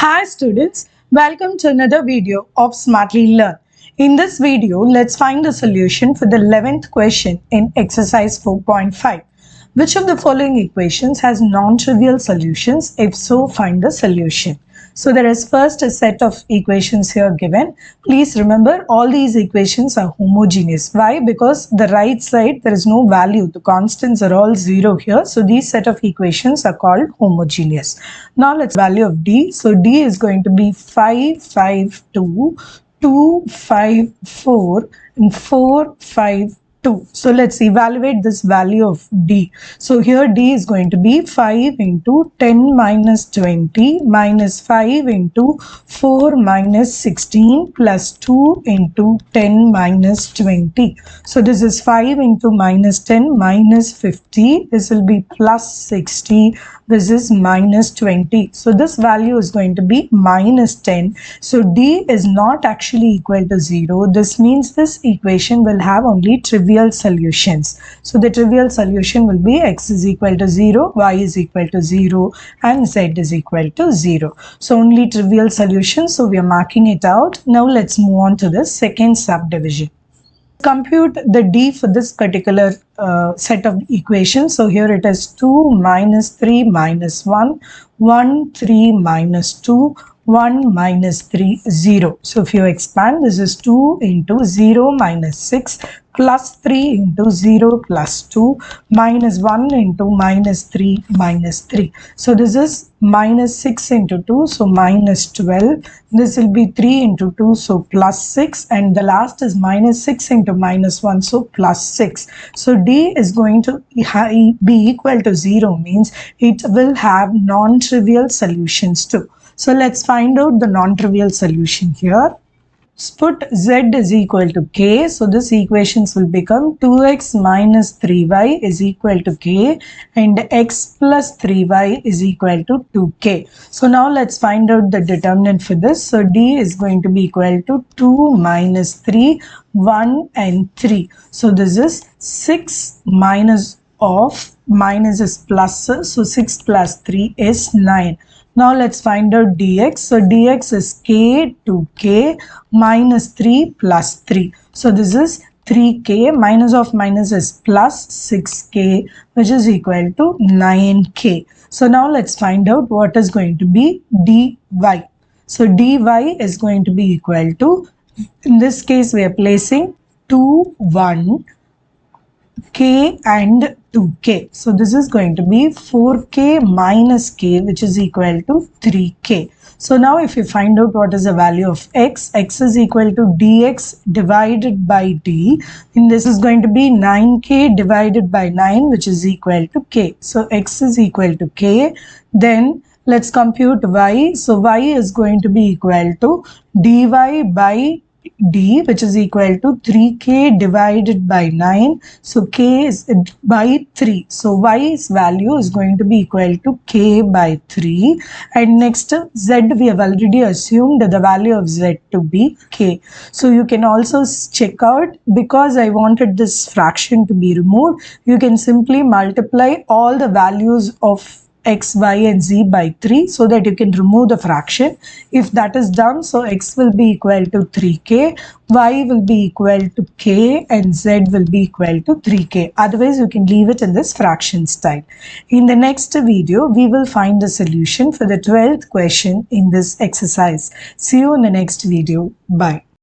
Hi students, welcome to another video of Smartly Learn. In this video, let's find the solution for the 11th question in exercise 4.5. Which of the following equations has non-trivial solutions? If so, find the solution. So there is first a set of equations here given. Please remember all these equations are homogeneous. Why? Because the right side there is no value. The constants are all 0 here. So these set of equations are called homogeneous. Now let's value of D. So D is going to be 5, 5, 2, 2, 5, 4 and 4, 5, 2. So let's evaluate this value of D. So here D is going to be 5 into 10 minus 20 minus 5 into 4 minus 16 plus 2 into 10 minus 20. So this is 5 into minus 10 minus 50. This will be plus 60. This is minus 20. So this value is going to be minus 10. So D is not actually equal to 0. This means this equation will have only trivial solutions. So the trivial solution will be x is equal to 0, y is equal to 0 and z is equal to 0. So only trivial solutions. So we are marking it out. Now let's move on to the second subdivision. Compute the D for this particular set of equations. So here it is 2 minus 3 minus 1, 1, 3 minus 2, 1 minus 3, 0. So if you expand, this is 2 into 0 minus 6 plus 3 into 0 plus 2 minus 1 into minus 3 minus 3. So this is minus 6 into 2, so minus 12. This will be 3 into 2, so plus 6. And the last is minus 6 into minus 1, so plus 6. So D is going to be equal to 0, means it will have non-trivial solutions too. So let's find out the non-trivial solution here. Put z is equal to k. So this equations will become 2x minus 3y is equal to k and x plus 3y is equal to 2k. So now let's find out the determinant for this. So D is going to be equal to 2 minus 3, 1 and 3. So this is 6 minus of minus is plus. So 6 plus 3 is 9. Now let's find out dx. So dx is k to k minus 3 plus 3. So this is 3k, minus of minus is plus 6k, which is equal to 9k. So now let's find out what is going to be dy. So dy is going to be equal to, in this case we are placing 2, 1, k and 2k. So this is going to be 4k minus k, which is equal to 3k. So now if you find out what is the value of x, x is equal to dx divided by d. And this is going to be 9k divided by 9, which is equal to k. So x is equal to k. Then let's compute y. So y is going to be equal to dy by d, which is equal to 3k divided by 9. So k is by 3. So y's value is going to be equal to k by 3. And next z, we have already assumed the value of z to be k. So you can also check out, because I wanted this fraction to be removed, you can simply multiply all the values of x, y and z by 3 so that you can remove the fraction. If that is done, so x will be equal to 3k, y will be equal to k and z will be equal to 3k. Otherwise, you can leave it in this fraction style. In the next video, we will find the solution for the 12th question in this exercise. See you in the next video. Bye.